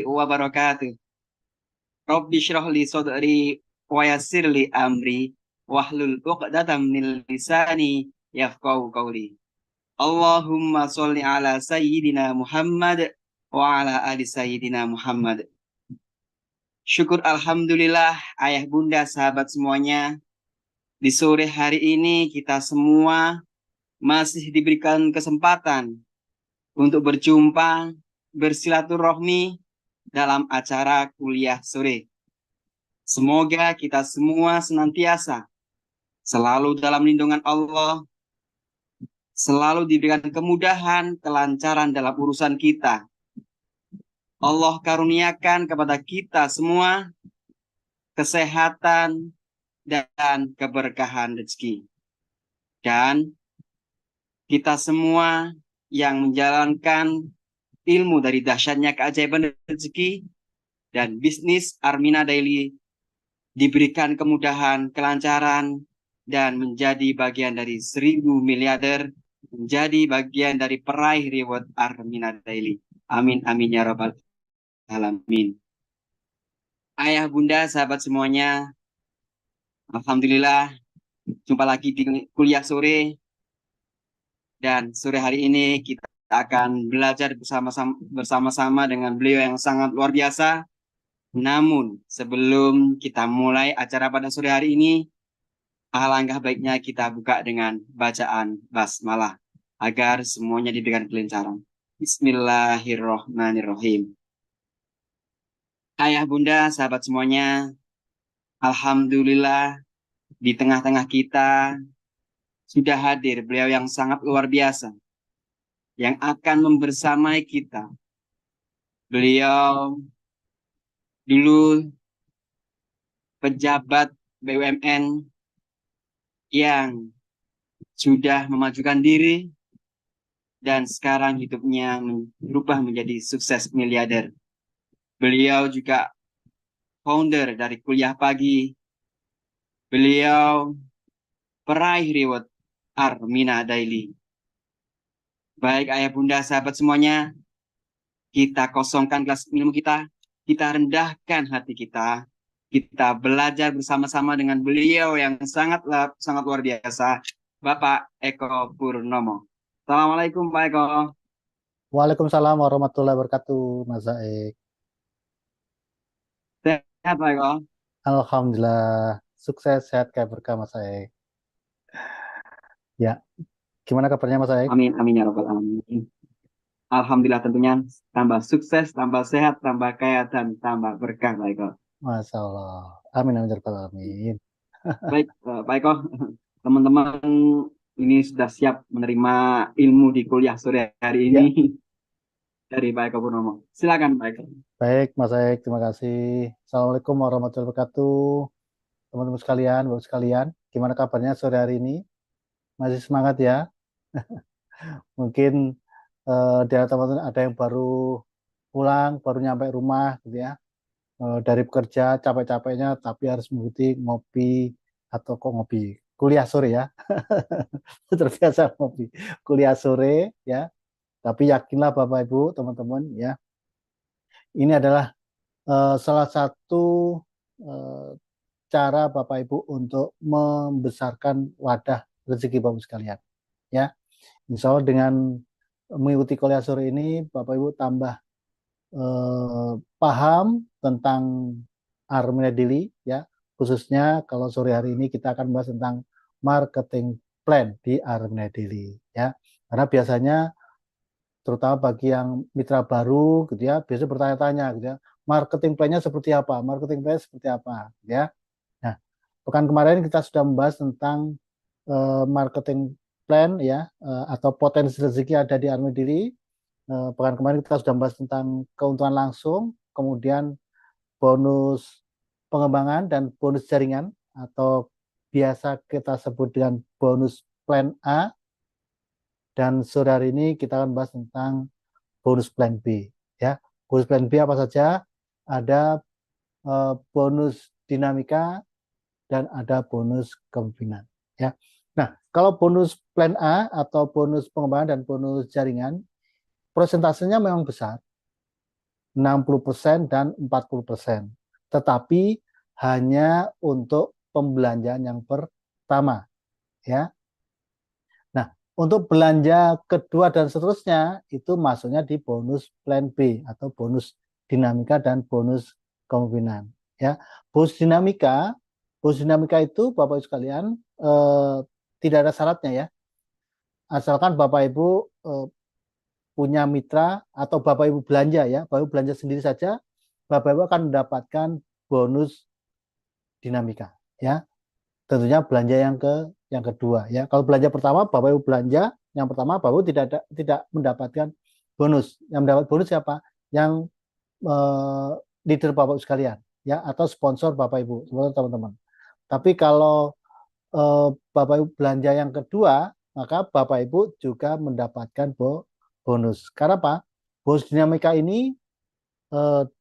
wabarakatuh. Rabbi shrah li sadri wa yassir li amri wahlul 'uqdatam min lisani yafqahu qawli. Allahumma sholli ala sayyidina Muhammad wa ala ali sayyidina Muhammad. Syukur alhamdulillah ayah bunda sahabat semuanya. Di sore hari ini kita semua masih diberikan kesempatan untuk berjumpa bersilaturahmi dalam acara kuliah sore. Semoga kita semua senantiasa selalu dalam lindungan Allah, selalu diberikan kemudahan, kelancaran dalam urusan kita. Allah karuniakan kepada kita semua kesehatan dan keberkahan rezeki. Dan kita semua yang menjalankan ilmu dari dahsyatnya keajaiban rezeki dan bisnis Armina Daily diberikan kemudahan, kelancaran, dan menjadi bagian dari 1.000 miliarder, menjadi bagian dari peraih reward Armina Daily. Amin, amin, ya rabbal alamin. Ayah, bunda, sahabat semuanya, alhamdulillah, jumpa lagi di kuliah sore. Dan sore hari ini kita akan belajar bersama-sama dengan beliau yang sangat luar biasa. Namun, sebelum kita mulai acara pada sore hari ini, alangkah baiknya kita buka dengan bacaan basmalah agar semuanya diberikan kelancaran. Bismillahirrohmanirrohim. Ayah, bunda, sahabat semuanya, alhamdulillah di tengah-tengah kita sudah hadir beliau yang sangat luar biasa yang akan membersamai kita. Beliau dulu pejabat BUMN yang sudah memajukan diri dan sekarang hidupnya berubah menjadi sukses miliarder. Beliau juga founder dari Kuliah Pagi. Beliau peraih reward Armina Daily. Baik ayah bunda sahabat semuanya, kita kosongkan kelas ilmu kita rendahkan hati kita belajar bersama-sama dengan beliau yang sangat luar biasa, Bapak Eko Purnomo. Assalamualaikum Pak Eko. Waalaikumsalam warahmatullahi wabarakatuh, Mas Zaek. Sehat Pak Eko? Alhamdulillah, sukses, sehat, kayak berkah, Mas Zaek. Ya, gimana kabarnya, Mas Zaek? Amin, amin, ya rabbal alamin. Alhamdulillah tentunya tambah sukses, tambah sehat, tambah kaya, dan tambah berkah Pak Eko. Masya Allah. Amin, amin, ya rabbal alamin. Baik Pak Eko, teman-teman ini sudah siap menerima ilmu di kuliah sore hari ini Ya, dari Pak Eko Purnomo. Silakan Pak Eko. baik, Mas Zaek, terima kasih. Assalamualaikum warahmatullahi wabarakatuh. Teman-teman sekalian, Bapak sekalian, gimana kabarnya sore hari ini? Masih semangat ya? Mungkin di antara teman-teman ada yang baru pulang, baru nyampe rumah, gitu ya. Dari bekerja capek-capeknya tapi harus mengikuti ngopi atau kok ngopi kuliah sore ya. Terbiasa ngopi kuliah sore ya, tapi yakinlah Bapak Ibu teman-teman ya, ini adalah salah satu eh, cara Bapak Ibu untuk membesarkan wadah rezeki Bapak sekalian ya. Insya Allah dengan mengikuti kuliah sore ini Bapak Ibu tambah paham tentang Armada Daily ya, khususnya kalau sore hari ini kita akan bahas tentang marketing plan di Armada Daily ya, karena biasanya terutama bagi yang mitra baru gitu ya, biasanya bertanya-tanya gitu ya, marketing plan-nya seperti apa, marketing plan seperti apa ya. Nah, pekan kemarin kita sudah membahas tentang marketing plan ya, atau potensi rezeki ada di Armada Daily. Pekan kemarin kita sudah membahas tentang keuntungan langsung, kemudian bonus pengembangan dan bonus jaringan atau biasa kita sebut dengan bonus plan A, dan sore hari ini kita akan bahas tentang bonus plan B ya. Bonus plan B apa saja? Ada bonus dinamika dan ada bonus kepemimpinan ya. Nah, kalau bonus plan A atau bonus pengembangan dan bonus jaringan, prosentasenya memang besar. 60% dan 40%. Tetapi hanya untuk pembelanjaan yang pertama, ya. Nah, untuk belanja kedua dan seterusnya itu masuknya di bonus plan B atau bonus dinamika dan bonus kemungkinan, ya. Bonus dinamika itu Bapak Ibu sekalian tidak ada syaratnya, ya. Asalkan Bapak Ibu punya mitra atau Bapak Ibu belanja, ya. Bapak Ibu belanja sendiri saja, Bapak Ibu akan mendapatkan bonus dinamika, ya. Tentunya belanja yang kedua, ya. Kalau belanja pertama Bapak Ibu belanja yang pertama, Bapak Ibu tidak mendapatkan bonus. Yang mendapat bonus siapa? Yang leader Bapak Ibu sekalian, ya, atau sponsor Bapak Ibu, sponsor teman-teman. Tapi kalau Bapak Ibu belanja yang kedua, maka Bapak Ibu juga mendapatkan bonus. Karena apa? Bonus dinamika ini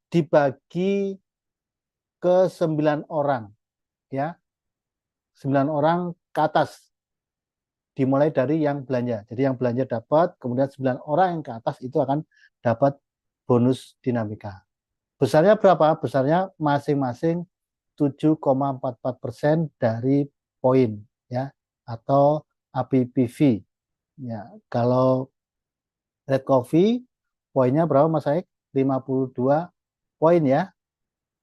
dibagi ke 9 orang, ya. 9 orang ke atas, dimulai dari yang belanja. Jadi yang belanja dapat, kemudian 9 orang yang ke atas itu akan dapat bonus dinamika. Besarnya berapa? Besarnya masing-masing 7,44% dari poin, ya, atau APPV. Ya, kalau Red Coffee poinnya berapa Mas Aik? 52 poin, ya.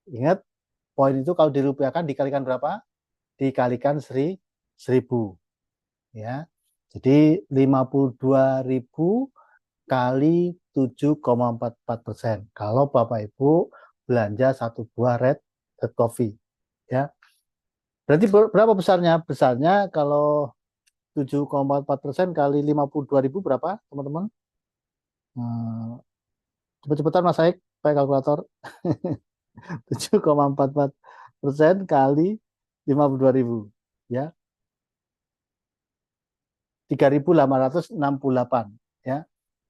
Ingat, poin itu kalau dirupiahkan dikalikan berapa? Dikalikan 1000, ya. Jadi 52.000 kali 7,44%. Kalau Bapak Ibu belanja satu buah red coffee, ya. Berarti berapa besarnya? Besarnya kalau 7,44% kali 52.000 berapa, teman-teman? Cepet-cepetan Mas Aik, pakai kalkulator. 7,44% kali 52.000, ya. 3.868, ya.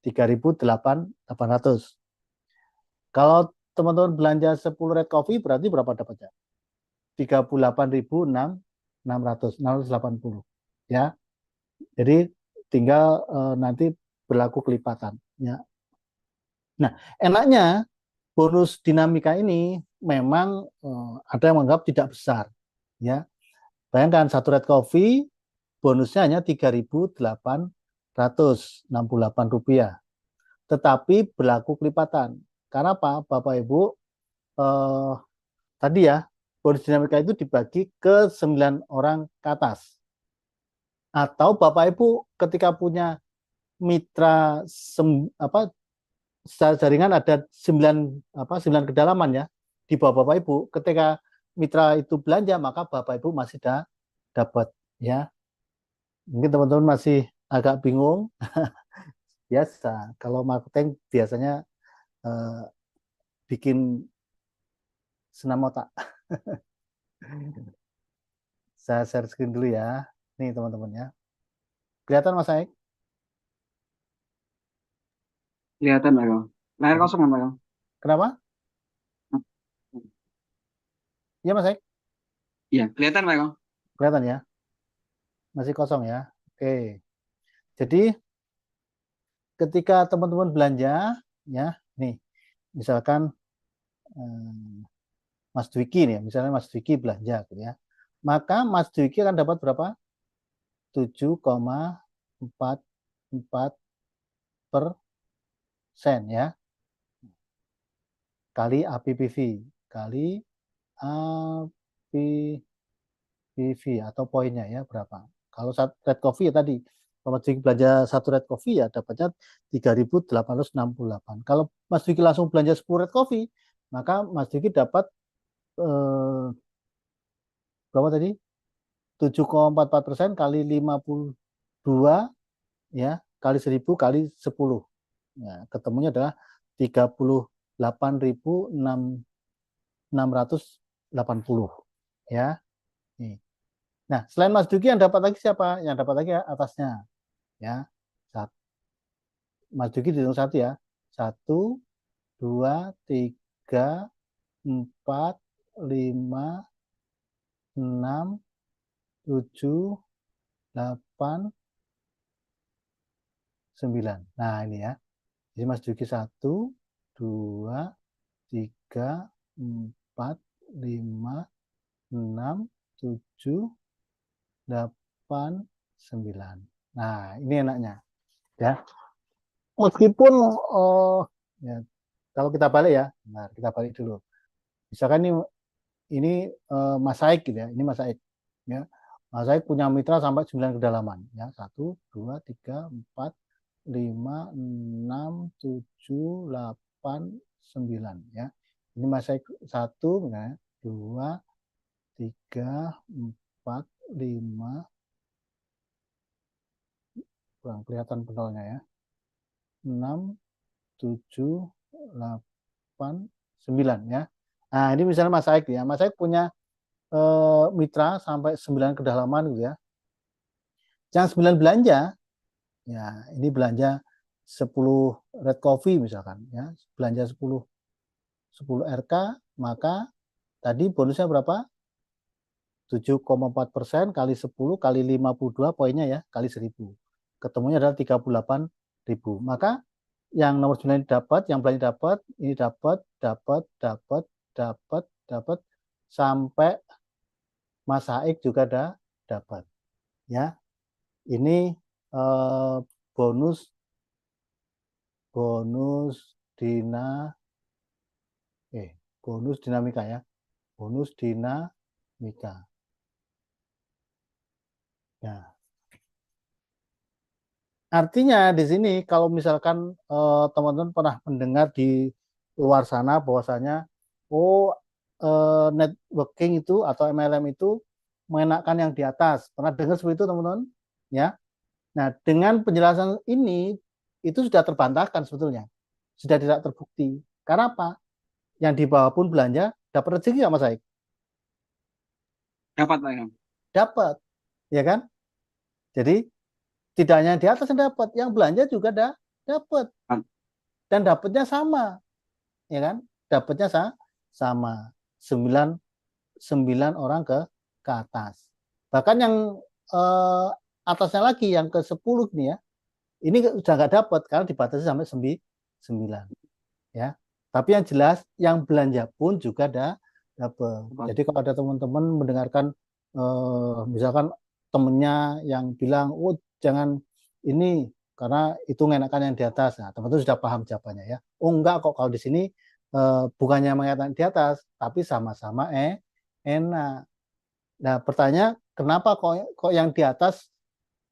3.800. Kalau teman-teman belanja 10 red coffee berarti berapa dapatnya? 38.680, ya. Jadi tinggal nanti berlaku kelipatan, ya. Nah, enaknya bonus dinamika ini memang ada yang menganggap tidak besar, ya. Bayangkan satu red coffee bonusnya hanya 3.868 rupiah. Tetapi berlaku kelipatan. Karena apa? Bapak Ibu tadi, ya, bonus dinamika itu dibagi ke 9 orang ke atas. Atau Bapak Ibu ketika punya mitra secara jaringan ada 9 kedalaman, ya, di bawah Bapak Ibu. Ketika mitra itu belanja, maka Bapak Ibu masih dapat, ya. Mungkin teman-teman masih agak bingung. Biasa, kalau marketing biasanya eh, bikin senam otak. Saya share screen dulu, ya. Nih teman-teman, ya. Kelihatan Mas Aik? Kelihatan, Pak. Layar kosong kan, Pak? Kenapa? Iya Mas Aik? Iya, kelihatan, Pak. Kelihatan, ya? Masih kosong, ya? Oke. Jadi ketika teman-teman belanja, ya, nih, misalkan Mas Dwiki nih, misalnya Mas Dwiki belanja, gitu, ya. Maka Mas Dwiki akan dapat berapa? 7,44%, ya, kali APPV, kali APPV atau poinnya, ya, berapa. Kalau red coffee, ya, tadi kalau Mas Dwiki belanja satu red coffee, ya, dapatnya 3.868. Kalau Mas Dwiki langsung belanja 10 red coffee, maka Mas Dwiki dapat berapa tadi? 7,44% kali 52, ya, kali 1000 kali 10. Ya, ketemunya adalah 38.680, ya. Nih. Nah, selain Mas Duki yang dapat lagi siapa? Yang dapat lagi, ya, atasnya, ya. Mas Duki dihitung satu, ya. 1, 2, 3, 4, 5, 6, 7, 8, 9. Nah, ini, ya. Jadi Mas Duki 1, 2, 3, 4, 5, 6, 7, 8, 9. Nah, ini enaknya. Ya. Meskipun ya, kalau kita balik ya, nah kita balik dulu. Misalkan ini Mas Saik gitu ya, ini Mas Saik. Ya. Mas Saik punya mitra sampai 9 kedalaman. Ya, 1, 2, 3, 4, 5, 6, 7, 8, 9. Ya. Ini Mas Saik 1, ya, 2, 3, 4, 5, kurang kelihatan penolnya ya. 6, 7, 8, 9 ya. Nah, ini misalnya Mas Saik ya. Mas Saik punya mitra sampai 9 kedalaman gitu ya. Yang 9 belanja, ya ini belanja 10 red coffee misalkan ya. Belanja 10 RK, maka tadi bonusnya berapa? 7,4% kali 10 kali 52 poinnya ya, kali 1000. Ketemunya adalah 38.000. Maka yang nomor 9 dapat, yang belanja dapat, ini dapat sampai Mas Saik juga dapat. Ya, ini bonus bonus dinamika ya, bonus dinamika. Ya, artinya di sini kalau misalkan teman-teman pernah mendengar di luar sana bahwasanya networking itu atau MLM itu mengenakan yang di atas. Pernah dengar seperti itu teman-teman? Ya. Nah, dengan penjelasan ini itu sudah terbantahkan sebetulnya. Sudah tidak terbukti. Karena apa? Yang di bawah pun belanja dapat rezeki nggak Mas Saik? Dapat Pak Ilham. Dapat. Ya kan? Jadi tidak hanya di atas yang dapat, yang belanja juga dapat. Dan dapatnya sama. Ya kan? Dapatnya sama. 9 orang ke atas. Bahkan yang atasnya lagi yang ke 10 nih ya, ini sudah nggak dapat karena dibatasi sampai 9 ya. Tapi yang jelas yang belanja pun juga dapat. Jadi kalau ada teman-teman mendengarkan misalkan temennya yang bilang, oh jangan ini karena itu ngenakan yang di atas. Nah, teman-teman sudah paham jawabannya ya. Oh enggak kok, kalau di sini bukannya mengenakan di atas, tapi sama-sama enak. Nah, pertanyaan kenapa kok yang di atas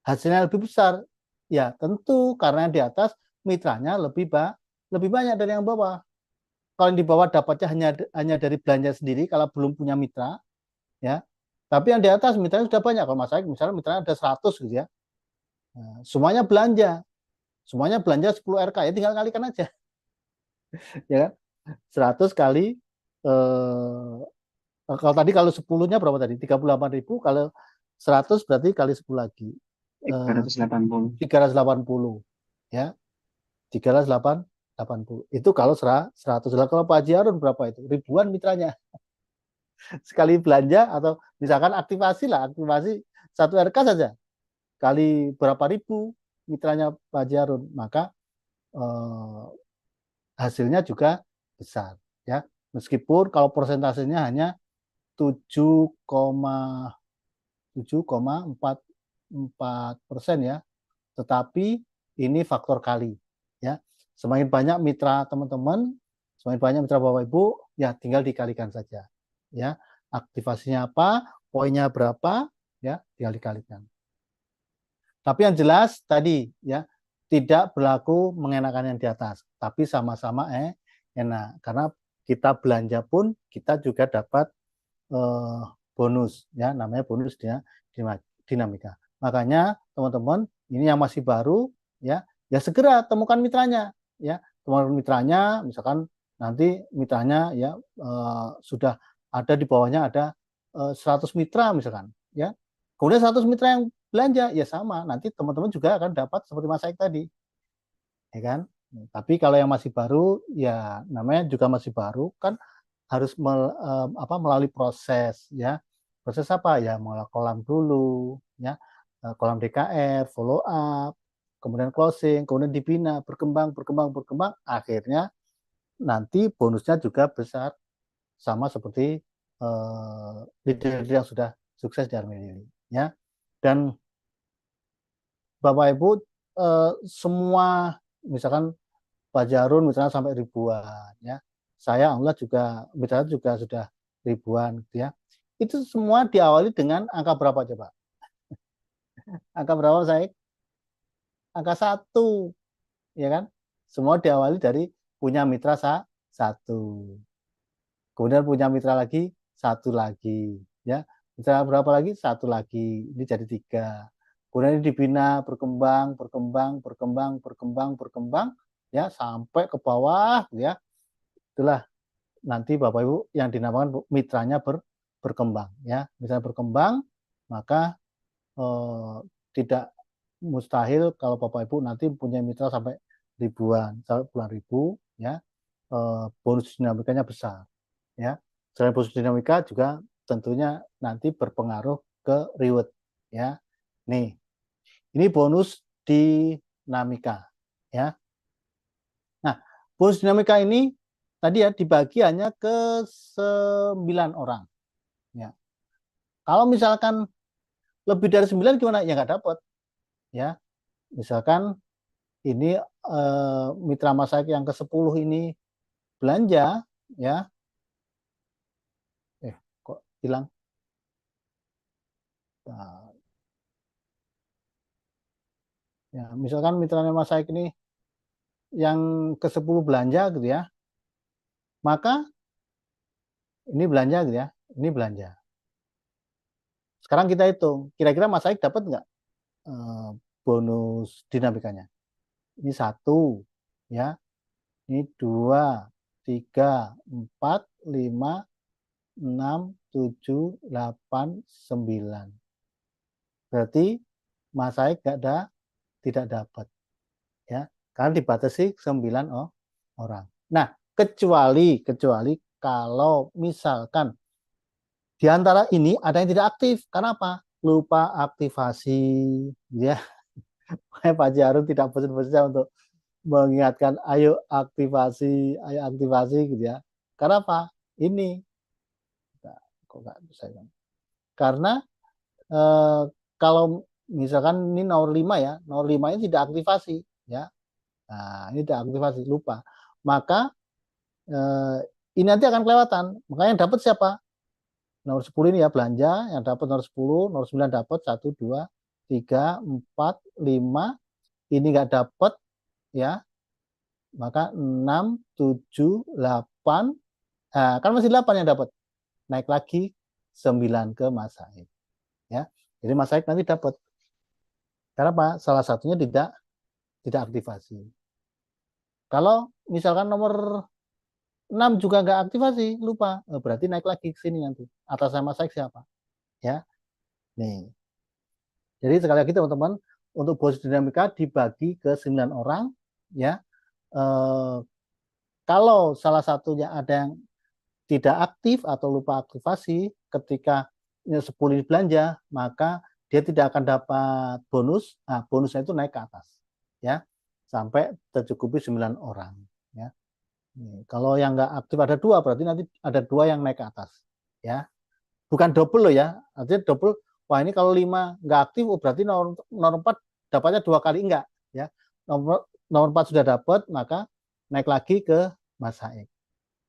hasilnya lebih besar? Ya, tentu karena yang di atas mitranya lebih banyak dari yang bawah. Kalau yang di bawah dapatnya hanya dari belanja sendiri kalau belum punya mitra, ya. Tapi yang di atas mitranya sudah banyak. Kalau Mas Saik misalnya mitranya ada 100 gitu ya. Nah, semuanya belanja. Semuanya belanja 10 RK ya, tinggal kalikan aja. Ya kan? 100 kali kalau tadi kalau 10-nya berapa tadi? 38.000, kalau 100 berarti kali 10 lagi. 380. 380 ya. 380 itu kalau 100. Kalau Pak Haji Harun berapa itu? Ribuan mitranya. Sekali belanja atau misalkan aktivasi 1 RK saja. Kali berapa ribu mitranya Pak Haji Harun, maka hasilnya juga besar ya. Meskipun kalau persentasenya hanya 7,44% ya, tetapi ini faktor kali ya. Semakin banyak mitra teman-teman, semakin banyak mitra Bapak Ibu, ya tinggal dikalikan saja ya. Aktivasinya apa, poinnya berapa ya, tinggal dikalikan. Tapi yang jelas tadi ya, tidak berlaku mengenakan yang di atas, tapi sama-sama enak karena kita belanja pun kita juga dapat bonus ya, namanya bonus dinamika. Makanya teman-teman ini yang masih baru ya segera temukan mitranya ya. Temukan mitranya, misalkan nanti mitranya ya sudah ada di bawahnya ada 100 mitra misalkan ya. Kemudian 100 mitra yang belanja ya sama, nanti teman-teman juga akan dapat seperti Mas Saik tadi. Ya kan? Tapi kalau yang masih baru ya namanya juga masih baru kan harus melalui proses ya. Proses apa ya? Mulai kolam dulu ya. Kolam DKR, follow up, kemudian closing, kemudian dibina, berkembang, akhirnya nanti bonusnya juga besar, sama seperti leader yang sudah sukses di Army Daily, ya. Dan Bapak Ibu, semua misalkan Pak Jarun misalnya sampai ribuan, ya. Saya alhamdulillah juga misalnya juga sudah ribuan, gitu ya. Itu semua diawali dengan angka berapa coba? Angka berapa saya? Angka satu, ya kan? Semua diawali dari punya mitra satu. Kemudian punya mitra lagi satu lagi, ya. Mitra berapa lagi? Satu lagi. Ini jadi tiga. Kemudian ini dibina, berkembang, berkembang, berkembang, berkembang, berkembang, ya, sampai ke bawah, ya. Itulah nanti Bapak Ibu yang dinamakan mitranya berkembang, ya. Misalnya berkembang, maka tidak mustahil kalau Bapak Ibu nanti punya mitra sampai ribuan, sampai puluhan ribu, ya. Bonus dinamikanya besar, ya. Selain bonus dinamika juga tentunya nanti berpengaruh ke reward, ya. Nih, ini bonus dinamika, ya. Nah, bonus dinamika ini tadi ya dibagi hanya ke 9 orang, ya. Kalau misalkan lebih dari 9 gimana? Ya nggak dapat, ya. Misalkan ini mitra masyarakat yang ke-10 ini belanja, ya. Kok hilang? Nah, ya, misalkan mitra masyarakat ini yang ke-10 belanja gitu ya, maka ini belanja gitu ya, ini belanja. Sekarang kita hitung, kira-kira Mas Aik dapat nggak bonus dinamikanya? Ini satu, ya, ini dua, tiga, empat, lima, enam, tujuh, delapan, sembilan. Berarti Mas Aik tidak dapat, ya, karena dibatasi 9 orang. Nah, kecuali kalau misalkan di antara ini ada yang tidak aktif. Karena apa? Lupa aktivasi. Ya, Pak Jarum tidak bosan-bosan untuk mengingatkan, ayo aktivasi gitu ya. Karena apa? Ini, nah, kok nggak bisa kan? Karena eh, kalau misalkan ini nomor 5 ya, nomor 5 ini tidak aktivasi, ya. Nah, ini tidak aktivasi, lupa. Maka eh, ini nanti akan kelewatan. Makanya yang dapat siapa? Nomor 10 ini ya belanja, yang dapat nomor 10, nomor 9 dapat 1, 2, 3, 4, 5, ini nggak dapat, ya, maka 6, 7, 8, nah, kan masih 8 yang dapat, naik lagi 9 ke Mas Said, ya. Jadi Mas Said nanti dapat, karena apa? Salah satunya tidak aktivasi. Kalau misalkan nomor 6 juga nggak aktivasi, lupa, berarti naik lagi ke sini nanti. Atas nama Said siapa? Ya, nih. Jadi sekali lagi teman-teman, untuk bonus dinamika dibagi ke 9 orang, ya. Eh, kalau salah satunya ada yang tidak aktif atau lupa aktivasi ketika 10 belanja, maka dia tidak akan dapat bonus. Nah, bonusnya itu naik ke atas, ya, sampai tercukupi 9 orang, ya. Kalau yang nggak aktif ada dua, berarti nanti ada dua yang naik ke atas, ya. Bukan double loh, ya. Artinya double, wah ini kalau 5 nggak aktif, oh berarti nomor 4 dapatnya 2 kali, enggak, ya. Nomor 4 sudah dapat, maka naik lagi ke Mas Haik.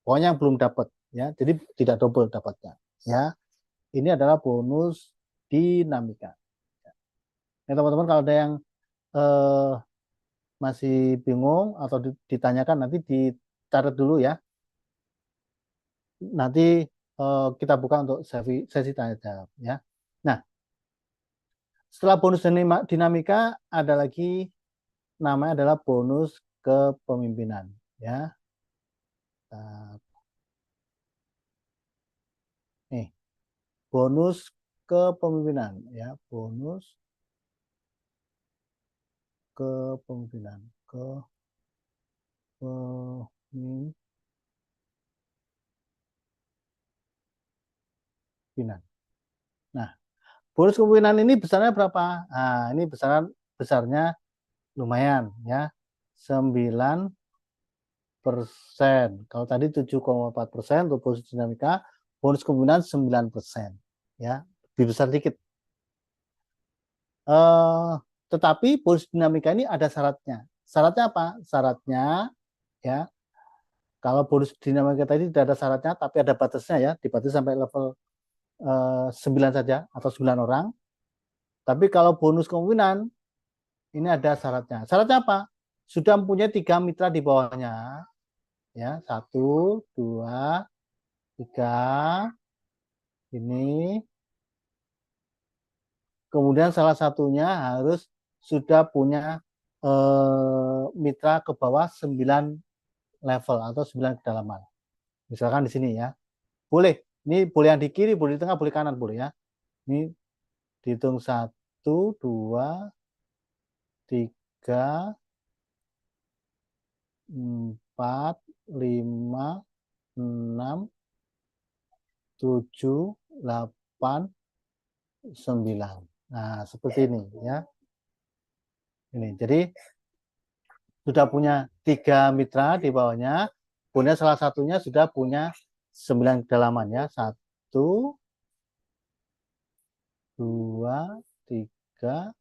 Pokoknya yang belum dapat, ya. Jadi tidak double dapatnya, ya. Ini adalah bonus dinamika. Nah, teman-teman kalau ada yang eh, masih bingung atau ditanyakan, nanti dicatat dulu ya. Nanti kita buka untuk sesi tanya jawab, ya. Nah, setelah bonus dinamika ada lagi namanya adalah bonus kepemimpinan, ya. Nah, nih, bonus kepemimpinan, ya, bonus kepemimpinan, kepemimpinan. Nah, bonus kepemimpinan ini besarnya berapa? Nah, ini besarnya lumayan, ya. 9 Kalau tadi 7,4% untuk bonus dinamika, bonus kepemimpinan 9%. Ya, lebih besar dikit. Tetapi bonus dinamika ini ada syaratnya. Syaratnya apa? Syaratnya ya, kalau bonus dinamika tadi tidak ada syaratnya, tapi ada batasnya ya, dibatasi sampai level 9 saja atau 9 orang. Tapi kalau bonus kepemimpinan ini ada syaratnya. Syaratnya apa? Sudah mempunyai 3 mitra di bawahnya. Ya, 1, 2, 3. Ini. Kemudian salah satunya harus sudah punya mitra ke bawah 9 level atau 9 kedalaman. Misalkan di sini ya. Boleh. Ini boleh yang di kiri, boleh di tengah, boleh kanan, boleh ya. Ini dihitung 1, 2, 3, 4, 5, 6, 7, 8, 9. Nah, seperti ini ya. Ini. Jadi sudah punya 3 mitra di bawahnya, kemudian salah satunya sudah punya 9 kedalaman ya. 1, 2, 3,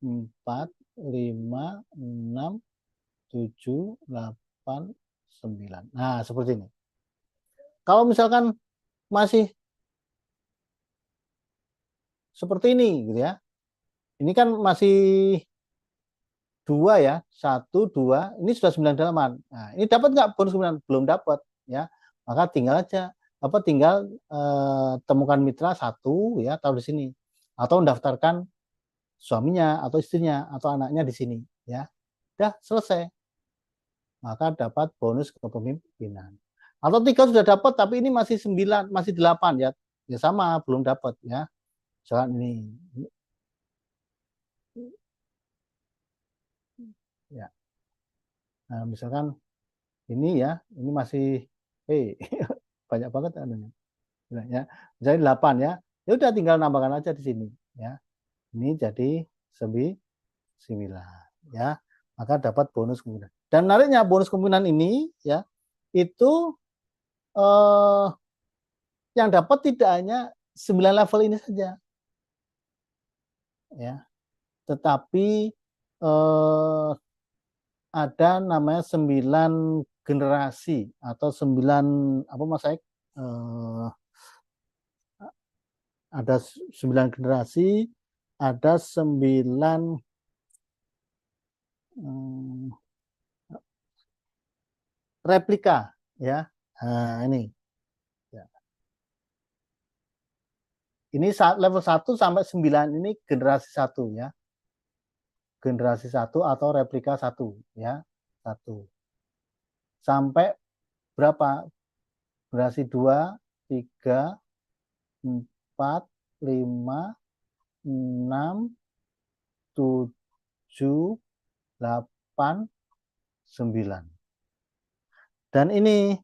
4, 5, 6, 7, 8, 9. Nah, seperti ini. Kalau misalkan masih seperti ini gitu ya. Ini kan masih 2 ya, 1, 2, ini sudah 9 dalaman. Nah, ini dapat nggak bonus 9? Belum dapat ya. Maka tinggal aja tinggal temukan mitra 1 ya, taruh di sini. Atau mendaftarkan suaminya atau istrinya atau anaknya di sini ya. Udah selesai. Maka dapat bonus kepemimpinan. Atau 3 sudah dapat tapi ini masih 9, masih 8 ya. Ya sama, belum dapat ya. Misalkan ini. Ya. Nah, misalkan ini ya, ini masih banyak banget anunya. Ya. Misalnya 8 ya. Ya udah tinggal nambahkan aja di sini ya. Ini jadi 9 ya. Maka dapat bonus kepemimpinan. Dan menariknya bonus kepemimpinan ini ya, itu yang dapat tidak hanya 9 level ini saja. Ya. Tetapi ada namanya 9 generasi atau 9 apa Mas Aik? Ada 9 generasi, ada 9 replika ya. Nah, ini. Ya. Ini level 1 sampai 9 ini generasi 1 ya. Generasi 1 atau replika 1 ya. 1. Sampai berapa? Generasi 2, 3, 4, 5, 6, 7, 8, 9. Dan ini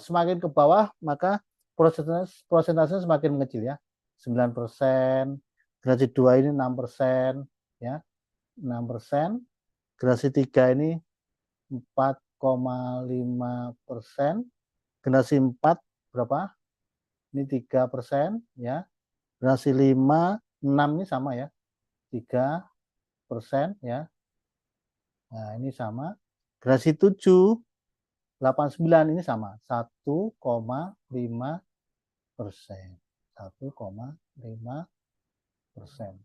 semakin ke bawah maka prosentasenya semakin mengecil ya. 9%, generasi 2 ini 6% ya. 6%, generasi 3 ini 4,5%, generasi 4 berapa? Ini 3% ya. Generasi 5, 6 ini sama ya. 3% ya. Nah, ini sama. Generasi 7, 8, 9 ini sama. 1,5%. 1,5%.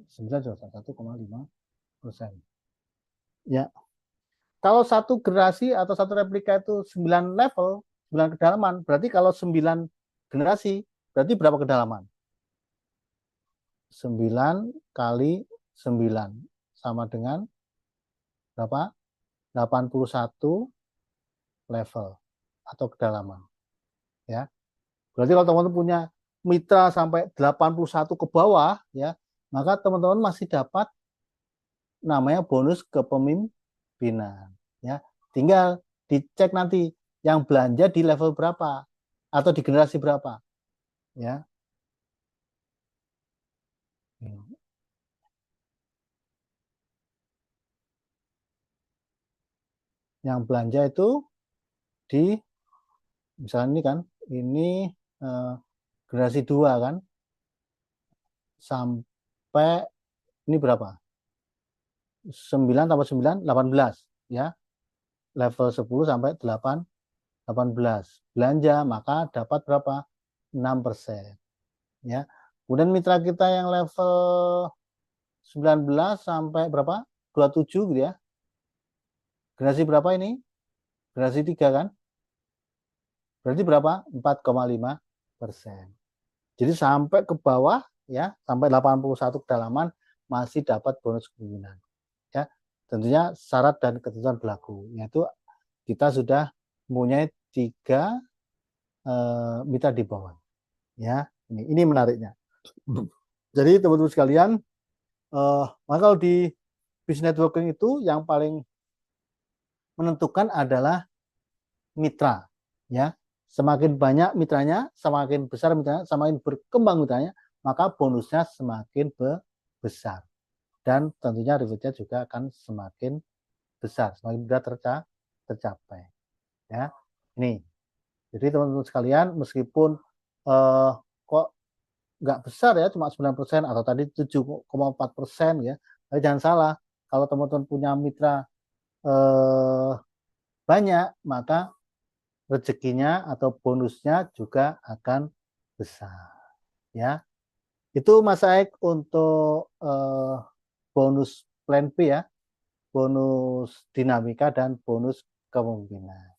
9 juga 1,5%. Ya. Kalau satu generasi atau satu replika itu 9 level, 9 kedalaman, berarti kalau 9 generasi, berarti berapa kedalaman? 9 kali 9 sama dengan berapa? 81 level atau kedalaman. Ya. Berarti kalau teman-teman punya mitra sampai 81 ke bawah ya, maka teman-teman masih dapat namanya bonus kepemimpinan ya. Tinggal dicek nanti yang belanja di level berapa atau di generasi berapa ya. Yang belanja itu di misalnya ini kan, ini generasi 2 kan, sampai ini berapa? 9 tambah 9, 18 ya. Level 10 sampai 18 belanja, maka dapat berapa? 6% ya. Kemudian mitra kita yang level 19 sampai berapa? 27 gitu ya. Generasi berapa ini? Generasi 3 kan? Berarti berapa? 4,5%. Jadi sampai ke bawah ya, sampai 81 kedalaman masih dapat bonus kepemimpinan. Ya. Tentunya syarat dan ketentuan berlaku, yaitu kita sudah mempunyai 3 mitra di bawah. Ya, ini menariknya. Jadi teman-teman sekalian, maka kalau di business networking itu yang paling menentukan adalah mitra, ya. Semakin banyak mitranya, semakin besar mitranya, semakin berkembang mitranya, maka bonusnya semakin besar. Dan tentunya rewardnya juga akan semakin besar, semakin mudah tercapai. Ya, ini. Jadi teman-teman sekalian, meskipun kok nggak besar ya, cuma 9% atau tadi 7,4% ya, tapi jangan salah, kalau teman-teman punya mitra banyak, maka rezekinya atau bonusnya juga akan besar. Ya, itu Mas Aik untuk bonus plan B ya, bonus dinamika dan bonus kemungkinan.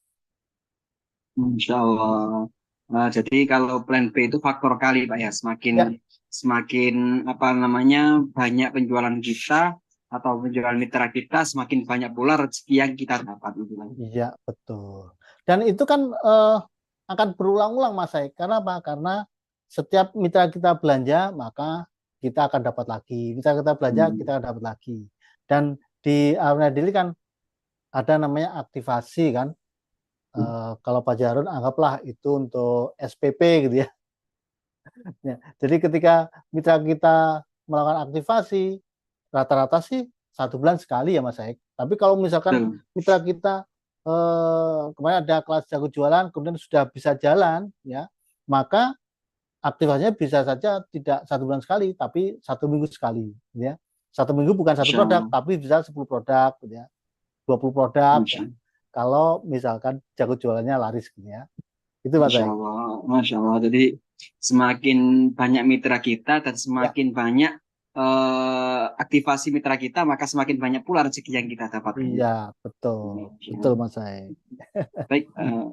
Insya Allah. Jadi kalau plan B itu faktor kali Pak ya, semakin Ya, semakin apa namanya banyak penjualan kita atau penjualan mitra kita, semakin banyak pula rezeki yang kita dapat itu lagi. iya betul. Dan itu kan akan berulang-ulang Mas Aik. Karena apa? Karena setiap mitra kita belanja, maka kita akan dapat lagi. Mitra kita belanja, kita akan dapat lagi. Dan di Aruna Daily kan ada namanya aktivasi kan. Kalau Pak Jarun anggaplah itu untuk SPP gitu ya. Ya, jadi ketika mitra kita melakukan aktivasi, rata-rata sih 1 bulan sekali ya Mas Aik. Tapi kalau misalkan Betul. mitra kita kemarin ada kelas jago jualan, kemudian sudah bisa jalan, ya, maka aktivasinya bisa saja tidak 1 bulan sekali, tapi 1 minggu sekali, ya. 1 minggu bukan satu Insya produk, Allah. tapi bisa 10 produk, ya, 20 produk, Insya, ya. Kalau misalkan jago jualannya laris, gitu ya. Itu Mas Insya Aik. Allah. Masya Allah. Jadi semakin banyak mitra kita dan Ya, semakin banyak aktivasi mitra kita, maka semakin banyak pula rezeki yang kita dapatkan. iya, betul. Insya Betul Allah. Mas Aik. Baik,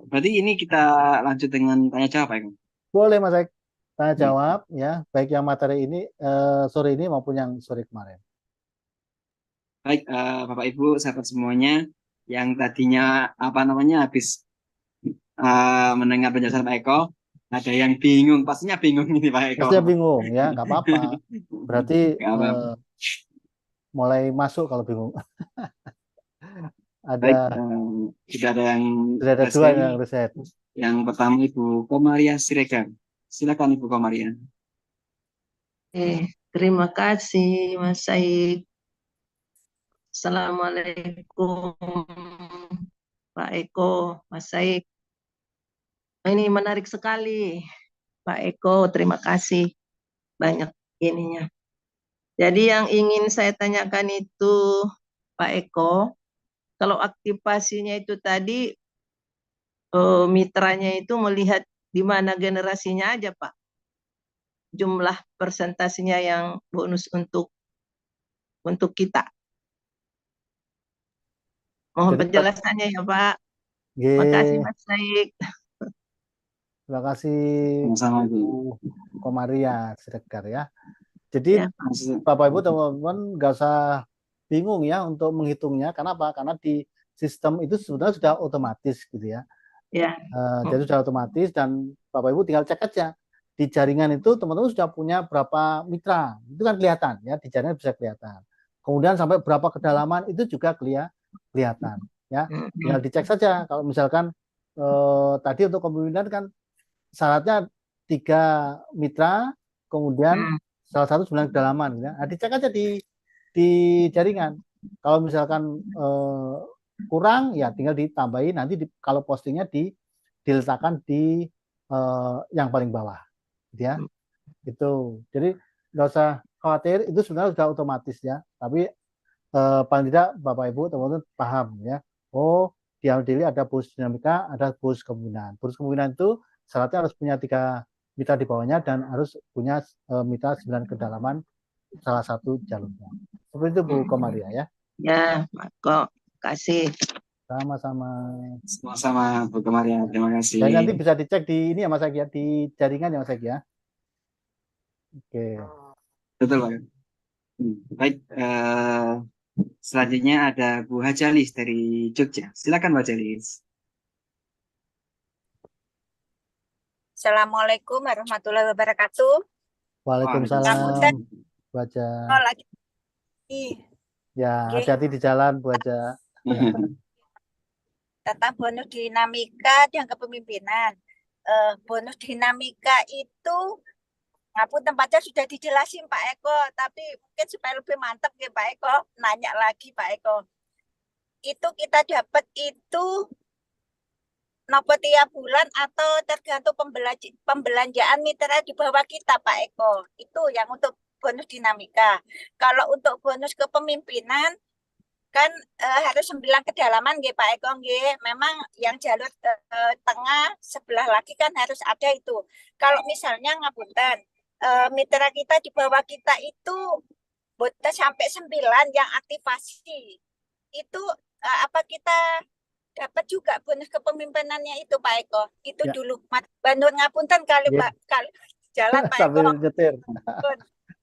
berarti ini kita lanjut dengan tanya jawab, Pak Eko. Boleh Mas Aik tanya Baik, jawab ya, baik yang materi ini sore ini maupun yang sore kemarin. baik, Bapak Ibu, sahabat semuanya yang tadinya apa namanya habis mendengar penjelasan Pak Eko, ada yang bingung, pastinya bingung ini Pak Eko. Pastinya bingung ya, nggak apa-apa. Berarti Nggak apa-apa. mulai masuk kalau bingung. Baik, Ada sudah ada yang sudah ada 2 present. yang riset. Yang pertama Ibu Komaria Siregar. Silakan Ibu Komaria. Terima kasih Mas Said. Assalamualaikum Pak Eko, Mas Said. Ini menarik sekali Pak Eko, terima kasih banyak ininya. Jadi yang ingin saya tanyakan itu Pak Eko, kalau aktivasinya itu tadi mitranya itu melihat di mana generasinya aja Pak, jumlah persentasenya yang bonus untuk kita. Mohon Jadi penjelasannya ya Pak. Makasih G, Mas Said. terima kasih Sama-sama Bu Ibu. Komaria Siregar ya. Jadi Ya, Bapak Ibu teman-teman nggak usah bingung ya untuk menghitungnya. Kenapa? Karena di sistem itu sebenarnya sudah otomatis gitu ya. ya. Jadi sudah otomatis dan Bapak Ibu tinggal cek aja di jaringan itu teman-teman sudah punya berapa mitra, itu kan kelihatan ya, di jaringan bisa kelihatan. Kemudian sampai berapa kedalaman itu juga kelihatan ya. Tinggal dicek saja. Kalau misalkan tadi untuk kepemimpinan kan syaratnya 3 mitra, kemudian salah satu 9 kedalaman ya. Nah, dicek aja di jaringan. Kalau misalkan kurang ya tinggal ditambahin nanti kalau postingnya diletakkan di yang paling bawah, gitu ya. Itu. Jadi nggak usah khawatir, itu sebenarnya sudah otomatis ya. Tapi paling tidak Bapak Ibu teman-teman paham ya. Oh, di Daily ada bonus dinamika, ada bonus kemungkinan. Bonus kemungkinan itu syaratnya harus punya 3 mitra di bawahnya dan harus punya mitra 9 kedalaman salah satu jalurnya. Seperti itu Bu Komaria ya. Ya, kok kasih. Sama-sama. Sama-sama Bu Komaria, terima kasih. Dan nanti bisa dicek di ini ya Mas Egi ya, di jaringan ya Mas Egi ya. Oke. Betul Pak. Baik, selanjutnya ada Bu Hajalis dari Jogja. Silakan Bu Hajalis. Assalamualaikum warahmatullahi wabarakatuh. Waalaikumsalam Bu Haja. Oh, lagi. Ya, Oke. hati-hati di jalan Bu Haja. Tentang bonus dinamika dan kepemimpinan. Bonus dinamika itu ngapun tempatnya sudah dijelasin Pak Eko, tapi mungkin supaya lebih mantap ya Pak Eko, nanya lagi Pak Eko. Itu kita dapat itu nopo tiap bulan atau tergantung pembelanjaan mitra di bawah kita Pak Eko. Itu yang untuk bonus dinamika. Kalau untuk bonus kepemimpinan kan harus 9 kedalaman nggih Pak Eko nggih. Memang yang jalur tengah sebelah lagi kan harus ada itu. Kalau misalnya ngapunten mitra kita di bawah kita itu boten sampai 9 yang aktivasi. Itu apa kita dapat juga bonus kepemimpinannya itu Pak Eko. Itu Ya. dulu. Bandung ngapunten kali Ya. Pak kali jalan Pak Eko. Sambil nyetir.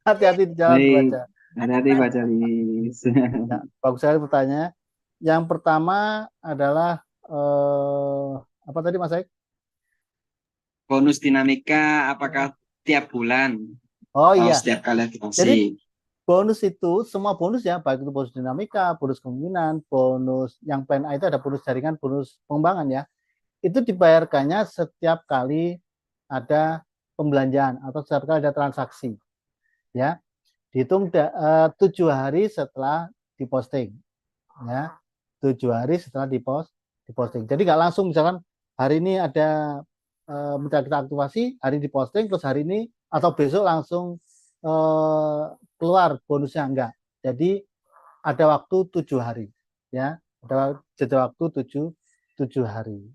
Hati-hati di jalan Bu Haja. Hati-hati Bu Hajalis. Ya, bagus sekali pertanyaannya. Yang pertama adalah apa tadi Mas Aik? Bonus dinamika apakah tiap bulan? Oh Atau iya. setiap kali aktivasi? Jadi bonus itu semua bonus ya, baik itu bonus dinamika, bonus kemungkinan, bonus yang plan A itu ada bonus jaringan, bonus pengembangan ya. Itu dibayarkannya setiap kali ada pembelanjaan atau setiap kali ada transaksi. Ya. Dihitung 7 hari setelah diposting. Ya. 7 hari setelah diposting. Jadi nggak langsung misalkan hari ini ada mitra kita aktivasi, hari diposting terus hari ini atau besok langsung keluar bonusnya enggak. Jadi ada waktu 7 hari ya, ada jeda waktu 7 hari.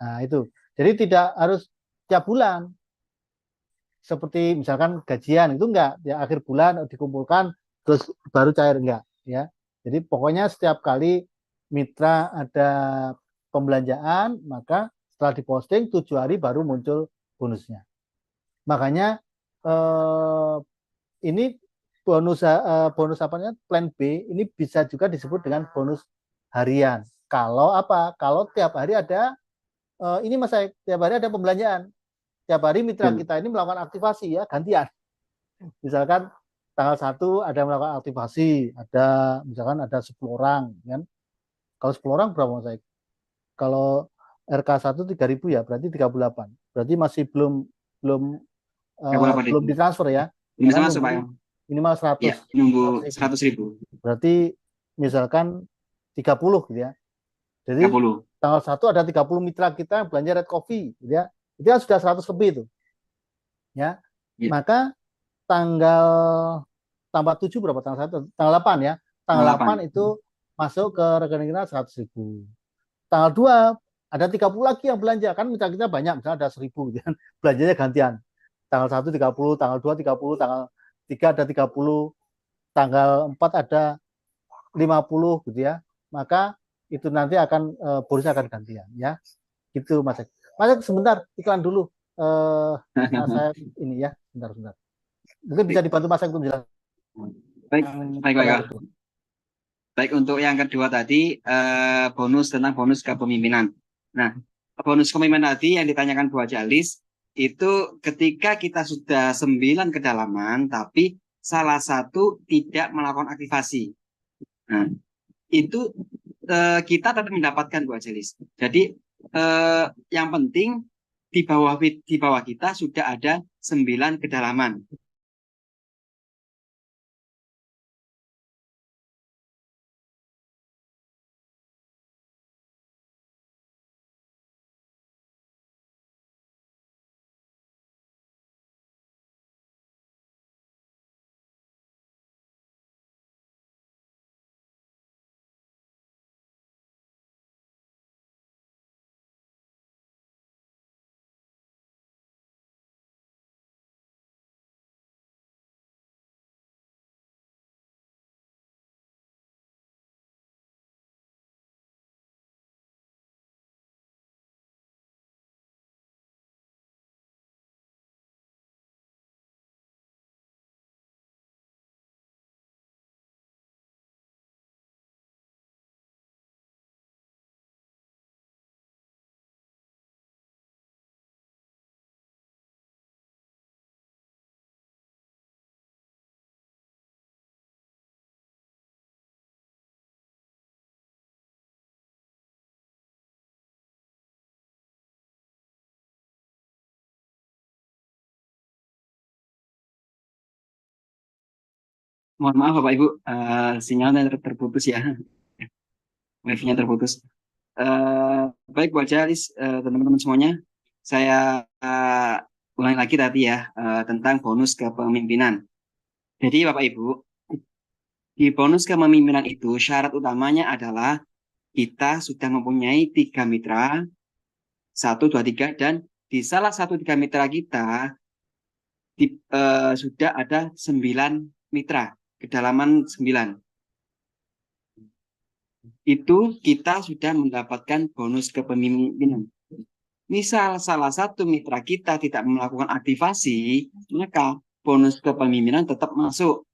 Nah, itu. Jadi tidak harus tiap bulan. Seperti misalkan gajian itu enggak, ya akhir bulan dikumpulkan terus baru cair enggak ya. Jadi pokoknya setiap kali mitra ada pembelanjaan maka setelah diposting 7 hari baru muncul bonusnya. Makanya ini bonus apanya plan B ini bisa juga disebut dengan bonus harian. Kalau apa? Kalau tiap hari ada ini Mas, tiap hari ada pembelanjaan. Tiap hari mitra kita ini melakukan aktivasi ya, gantian. Misalkan tanggal 1 ada melakukan aktivasi, ada misalkan ada 10 orang kan. Kalau 10 orang berapa Mas? Kalau RK1 3.000 ya, berarti 38. Berarti masih belum ditransfer ya. Bisa masuk Pak. Minimal 100. Ya, nunggu 100.000. Berarti misalkan 30 gitu ya. Jadi 30. tanggal 1 ada 30 mitra kita yang belanja Red Coffee gitu ya. Itu kan sudah 100 lebih itu. Ya. Maka tanggal tambah 7 berapa? Tanggal 1, tanggal 8 ya. Tanggal 8 itu masuk ke rekening kita 100.000. Tanggal 2 ada 30 lagi yang belanja. Kan mitra kita banyak, misalnya ada 1.000 gitu kan. Belanjanya gantian. Tanggal 1 30, tanggal 2 30, tanggal 3 ada 30, tanggal 4 ada 50 gitu ya. Maka itu nanti akan bonusnya akan gantian ya. Gitu Mas. Mas sebentar iklan dulu. Saya ini ya, sebentar. Mungkin bisa dibantu Mas untuk menjelaskan. Baik. Baik, untuk yang kedua tadi bonus tentang bonus kepemimpinan. Nah, bonus kepemimpinan tadi yang ditanyakan Bu Hajalis itu ketika kita sudah 9 kedalaman tapi salah satu tidak melakukan aktivasi. Nah, itu kita tetap mendapatkan Bu Hajalis. Jadi yang penting di bawah kita sudah ada 9 kedalaman. Mohon maaf Bapak Ibu, sinyalnya terputus ya, wifi-nya terputus. Baik Bu Ajalis, teman-teman semuanya, saya ulangi lagi tadi ya tentang bonus kepemimpinan. Jadi Bapak Ibu, di bonus kepemimpinan itu syarat utamanya adalah kita sudah mempunyai 3 mitra, 1, 2, 3, dan di salah satu 3 mitra kita sudah ada 9 mitra, kedalaman 9. Itu kita sudah mendapatkan bonus kepemimpinan. Misal salah satu mitra kita tidak melakukan aktivasi, maka bonus kepemimpinan tetap masuk.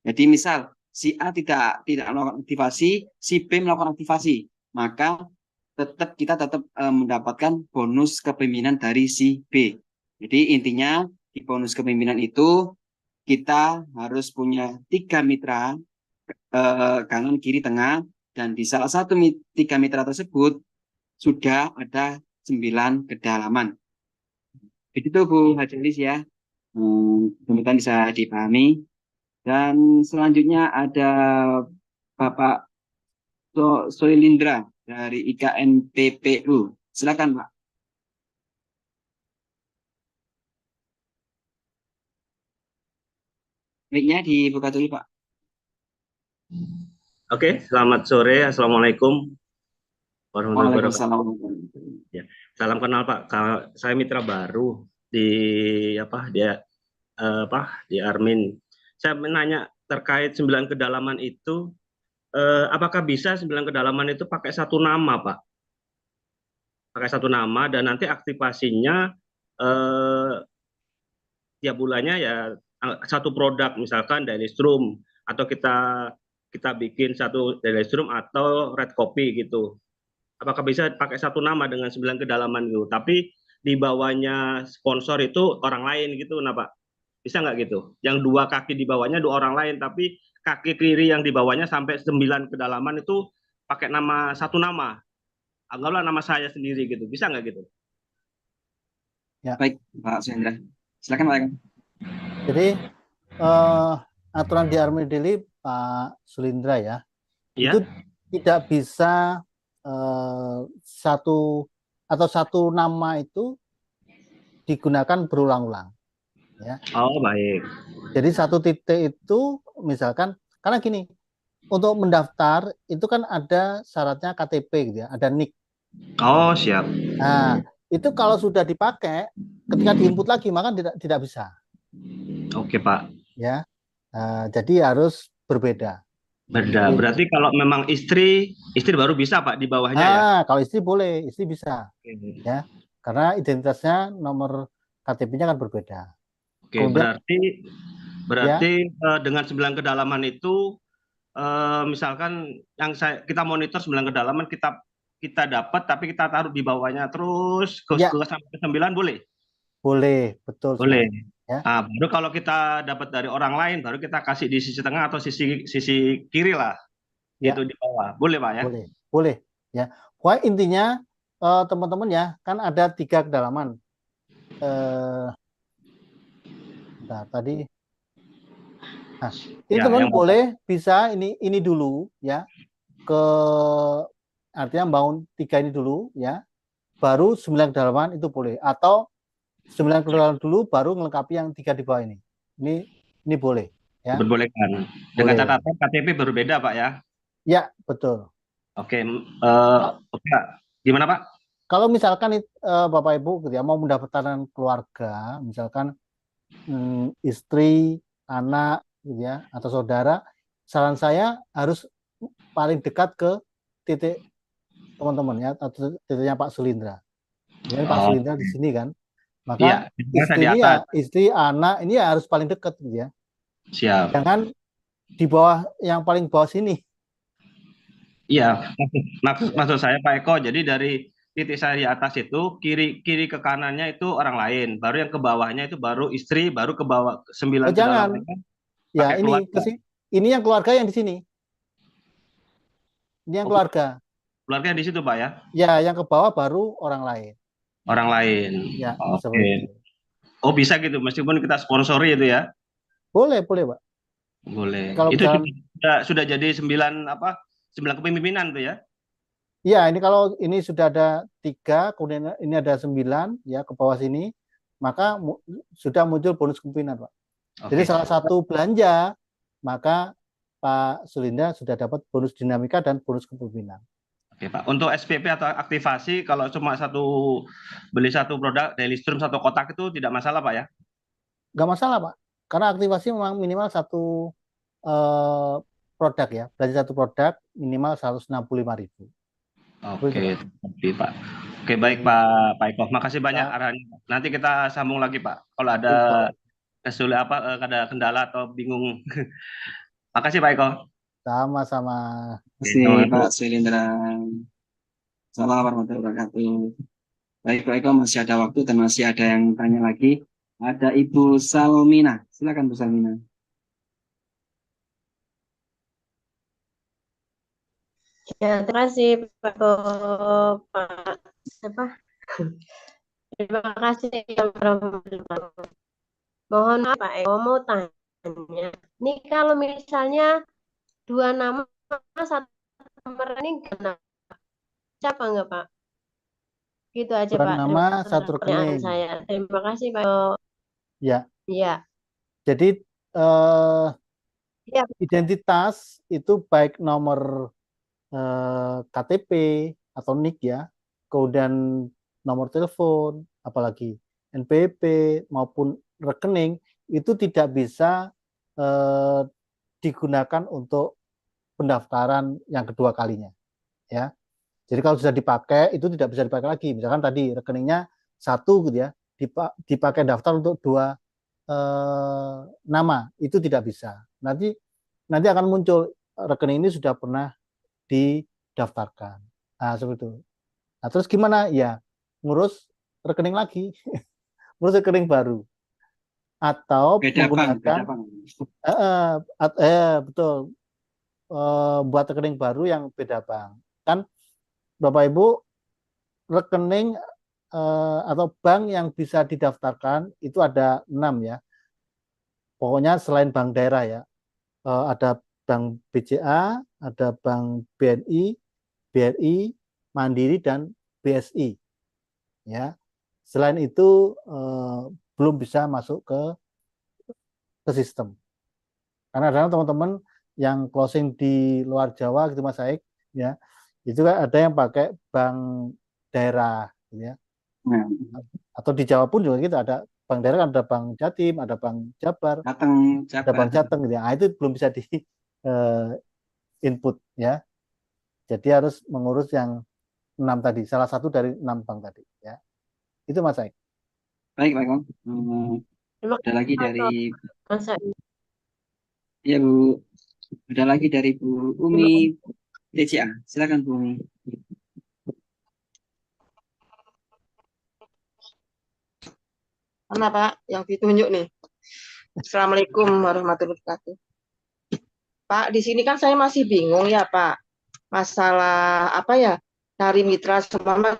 Jadi misal si A tidak melakukan aktivasi, si B melakukan aktivasi, maka kita tetap mendapatkan bonus kepemimpinan dari si B. Jadi intinya di bonus kepemimpinan itu kita harus punya 3 mitra, kanan, kiri, tengah, dan di salah satu 3 mitra tersebut sudah ada 9 kedalaman. Begitu Bu Hajalis ya, mudah-mudahan bisa dipahami. Dan selanjutnya ada Bapak Soilindra dari IKN PPU. Silakan Pak. Mic-nya dibuka dulu Pak. Oke, selamat sore. Assalamualaikum warahmatullahi wabarakatuh. Waalaikumsalam. Ya, salam kenal Pak. Saya mitra baru di di Armin. Saya menanya terkait 9 kedalaman itu, apakah bisa 9 kedalaman itu pakai satu nama Pak? Pakai satu nama dan nanti aktivasinya tiap bulannya ya satu produk, misalkan Daily Strum, atau kita bikin satu Daily Strum atau Red Copy gitu. Apakah bisa pakai satu nama dengan 9 kedalaman itu, tapi di bawahnya sponsor itu orang lain gitu, nah Pak? Bisa nggak gitu? Yang 2 kaki di bawahnya 2 orang lain, tapi kaki kiri yang di bawahnya sampai 9 kedalaman itu pakai satu nama. Anggaplah nama saya sendiri gitu. Bisa nggak gitu? Ya. Baik Pak Sendra. Silakan Pak. Jadi aturan di Armin Daily Pak Sulindra ya, itu tidak bisa satu nama itu digunakan berulang-ulang. Ya. Oh baik. Jadi satu titik itu misalkan, karena gini, untuk mendaftar itu kan ada syaratnya KTP gitu ya, ada NIK. Oh siap. Nah itu kalau sudah dipakai, ketika diinput lagi maka tidak bisa. Oke Pak. Ya, jadi harus berbeda. Berarti kalau memang istri baru bisa Pak di bawahnya ya? Kalau istri boleh, istri bisa. Ya, karena identitasnya nomor KTP-nya kan berbeda. Oke, berarti dengan 9 kedalaman itu misalkan yang kita monitor 9 kedalaman kita dapat, tapi kita taruh di bawahnya terus ke sampai ke 9 boleh? Boleh, betul. Boleh. Ya. Nah, baru kalau kita dapat dari orang lain, baru kita kasih di sisi tengah atau sisi kiri lah, itu di bawah. Boleh Pak ya? Boleh. Ya. Pokoknya intinya teman-teman ya, kan ada 3 kedalaman. Tadi. Nah, ini teman boleh bisa ini dulu ya, artinya bangun 3 ini dulu ya, baru 9 kedalaman itu boleh, atau 9 kedalaman dulu baru melengkapi yang 3 di bawah ini. Ini boleh ya. Diperbolehkan. Dengan catatan KTP berbeda Pak ya? Ya, betul. Oke, gimana Pak? Kalau misalkan Bapak Ibu gitu ya, mau mendaftarkan keluarga, misalkan istri, anak gitu ya, atau saudara, saran saya harus paling dekat ke titik teman-teman ya, atau titiknya Pak Sulindra. Jadi Pak Sulindra di sini kan, maka istri, anak ini ya harus paling dekat gitu ya. Siap. Jangan di bawah, yang paling bawah sini. Iya, maksud saya Pak Eko, jadi dari titik saya di atas itu kiri ke kanannya itu orang lain, baru yang ke bawahnya itu baru istri, baru ke bawah 9 jangan. Ya ini yang keluarga yang di sini. Ini yang keluarga. Keluarga di situ Pak ya? Ya, yang ke bawah baru orang lain. Orang lain. Ya. Oke. Oh bisa gitu, meskipun kita sponsori itu ya? Boleh Pak. Boleh. Kalau Itu misalkan sudah jadi 9 kepemimpinan tuh ya. ya, ini kalau ini sudah ada 3, kemudian ini ada 9, ya ke bawah sini, maka sudah muncul bonus kepemimpinan, Pak. Jadi Oke. salah satu belanja, maka Pak Sulinda sudah dapat bonus dinamika dan bonus kepemimpinan. Oke, Pak. Untuk SPP atau aktivasi, kalau cuma beli satu produk Daily Stream satu kotak itu tidak masalah, Pak ya? Nggak masalah, Pak. Karena aktivasi memang minimal satu produk ya. Berarti satu produk minimal 165.000. Oke, Begitu, Pak. tapi Pak. Oke, baik Pak Eko. Makasih banyak Pak. arahannya. Nanti kita sambung lagi, Pak. Kalau ada ada kendala atau bingung. Makasih Pak Eko. Sama-sama. Terima kasih Oke, Pak Suilindra. Assalamualaikum warahmatullahi wabarakatuh. Baik, Pak Eko, masih ada waktu dan masih ada yang tanya lagi. Ada Ibu Salmina. Silakan Bu Salmina. Ya, terima kasih Pak Pak siapa? Terima kasih yang bermanfaat. Mohon maaf Pak Eko mau tanya. Ini kalau misalnya 2 nama satu nomor ini genap, siapa enggak Pak? Gitu aja 2 Pak. nama, Terima satu pertanyaan rekening. saya. Terima kasih Pak Eko. Ya. Iya. Jadi Iya. identitas itu baik nomor KTP atau NIK ya, kemudian nomor telepon, apalagi NPWP maupun rekening itu tidak bisa digunakan untuk pendaftaran yang kedua kalinya, ya. Jadi kalau sudah dipakai itu tidak bisa dipakai lagi. Misalkan tadi rekeningnya 1 gitu ya, dipakai daftar untuk 2 nama, itu tidak bisa. Nanti akan muncul rekening ini sudah pernah didaftarkan. Nah, seperti itu. Nah, terus gimana? Ya, ngurus rekening lagi, ngurus rekening baru. Atau Beda bank, beda menggunakan bank. betul, buat rekening baru yang beda bank. Kan Bapak Ibu, rekening atau bank yang bisa didaftarkan itu ada 6 ya. Pokoknya selain bank daerah ya. Ada bank BCA, ada bank BNI, BRI, Mandiri, dan BSI. Ya. Selain itu belum bisa masuk ke sistem. Karena ada teman-teman yang closing di luar Jawa gitu Mas Aik, ya. Itu kan ada yang pakai bank daerah, gitu ya. Nah, Atau di Jawa pun juga gitu, ada bank daerah, kan ada bank Jatim, ada bank Jabar, ada bank Jateng gitu ya. Nah, itu belum bisa di input ya. Jadi harus mengurus yang 6 tadi, salah satu dari 6 bank tadi ya. Itu Mas Aik. baik, Pak Eko. Terima Ada lagi dari kasih Mas. ya Bu, ada lagi dari Bu Umi TCA. Silakan Bu Umi. Mana Pak yang ditunjuk nih? Assalamualaikum warahmatullahi wabarakatuh. Pak, di sini kan saya masih bingung ya Pak. Masalah apa ya? Cari mitra semua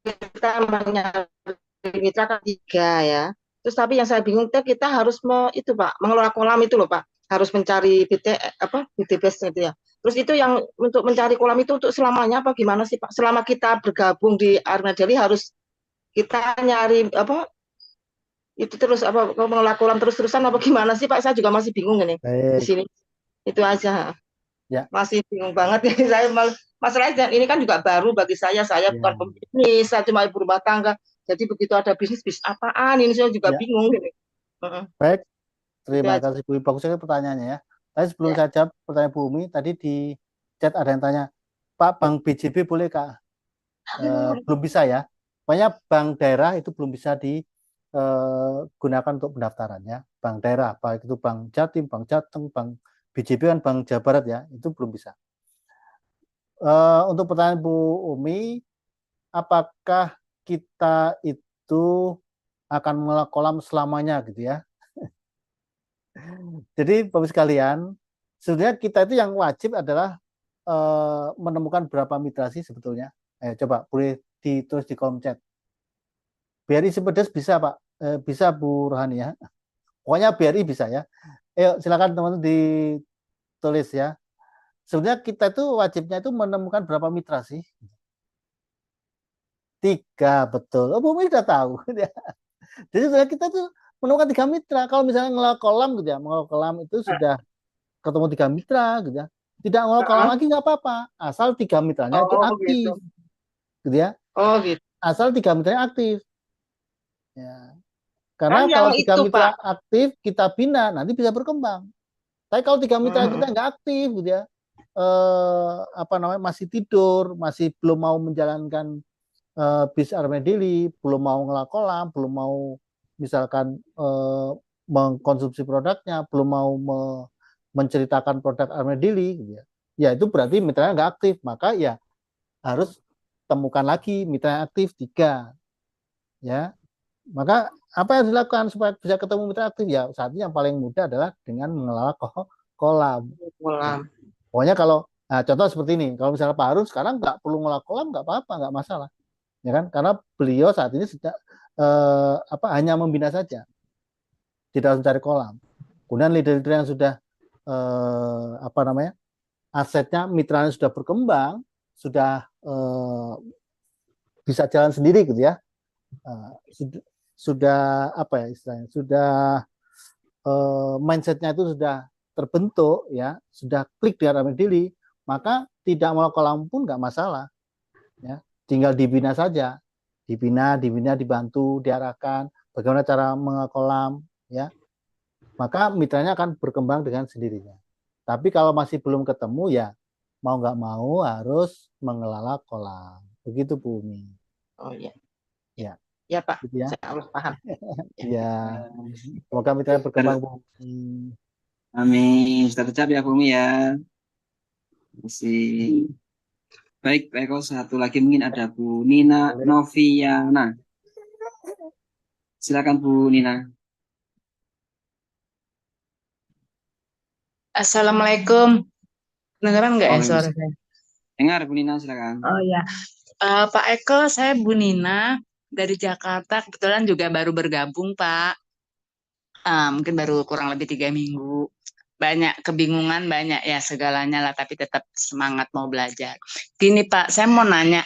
kita mencari mitra kan 3 ya. Terus tapi yang saya bingung kita harus itu Pak, mengelola kolam itu loh Pak. Harus mencari BTBS itu ya. Terus itu yang untuk mencari kolam itu untuk selamanya apa gimana sih Pak? Selama kita bergabung di Armada Daily harus kita nyari itu terus apa mengelola kolam terus-terusan apa gimana sih Pak? Saya juga masih bingung ini di Baik. sini. Itu aja. Ya. Masih bingung banget ya saya masalahnya ini kan juga baru bagi saya Ya. bukan pembisnis, saya cuma ibu rumah tangga. Jadi begitu ada bisnis apaan ini saya juga Ya. bingung gini. Baik. Terima Itu aja. kasih Bu. Bagus sekali pertanyaannya ya. Tapi sebelum Ya. saya jawab pertanyaan Bu Umi, tadi di chat ada yang tanya, Pak, Bank BJB boleh Kak? Belum bisa ya. Pokoknya bank daerah itu belum bisa digunakan untuk pendaftaran ya. Bank daerah, baik itu Bank Jatim, Bank Jateng, Bank BJB kan Bank Jawa Barat ya, itu belum bisa. Untuk pertanyaan Bu Umi, apakah kita itu akan mengelola kolam selamanya gitu ya? Jadi Bapak sekalian, sebenarnya kita itu yang wajib adalah menemukan berapa mitra sih sebetulnya. Coba boleh ditulis di kolom chat. BRI Cipedes bisa Pak, bisa Bu Rohani ya. Pokoknya BRI bisa ya. silakan teman-teman ditulis ya. Sebenarnya kita itu wajibnya itu menemukan berapa mitra sih? 3, betul. Oh, Bu Umi udah tahu. Jadi sebenarnya kita tuh menemukan 3 mitra. Kalau misalnya ngelola kolam gitu ya, mengelola kolam itu sudah ketemu 3 mitra gitu ya. Tidak ngelola kolam lagi nggak apa-apa, asal 3 mitranya itu Oh aktif, gitu. gitu ya. Oh gitu. Asal 3 mitranya aktif. Ya. Karena Kan yang kalau 3 itu, mitra Pak. aktif kita bina, nanti bisa berkembang. Tapi kalau 3 mitra kita nggak aktif gitu ya, masih tidur, masih belum mau menjalankan bis Armadilly, belum mau ngelola kolam, belum mau misalkan mengkonsumsi produknya, belum mau menceritakan produk Armadilly, gitu ya. Ya itu berarti mitranya nggak aktif, maka ya harus temukan lagi mitra yang aktif 3, ya. Maka apa yang dilakukan supaya bisa ketemu mitra aktif? Ya saat ini yang paling mudah adalah dengan mengelola kolam. Kolam. Pokoknya kalau contoh seperti ini, kalau misalnya Pak Harun sekarang nggak perlu ngelola kolam, nggak apa-apa, nggak masalah, ya kan? Karena beliau saat ini sudah hanya membina saja, tidak harus mencari kolam. Kemudian leader-leader yang sudah asetnya, mitranya sudah berkembang, sudah bisa jalan sendiri gitu ya, sudah apa ya istilahnya, sudah mindsetnya itu sudah terbentuk ya, sudah klik di Armadilly, maka tidak mau kolam pun nggak masalah, ya, tinggal dibina saja, dibina, dibantu, diarahkan bagaimana cara mengelola ya, maka mitranya akan berkembang dengan sendirinya. Tapi kalau masih belum ketemu ya mau nggak mau harus mengelola kolam, begitu Bu Umi. Oh iya. Ya. Ya Pak, Gitu ya. saya paham. Ya, semoga mitranya berkembang Bu Umi. Amin. Sudah tercapai ya Bu Umi ya. Masih. Baik, Pak Eko, satu lagi mungkin ada Bu Nina Noviana. Silakan Bu Nina. Assalamualaikum. Dengeran nggak ya suara Waalaikumsalam. saya? Dengar Bu Nina, silakan. Oh ya, Pak Eko, saya Bu Nina dari Jakarta. Kebetulan juga baru bergabung, Pak. Mungkin baru kurang lebih 3 minggu. Banyak kebingungan, banyak ya segalanya lah, tapi tetap semangat mau belajar. Gini Pak, saya mau nanya,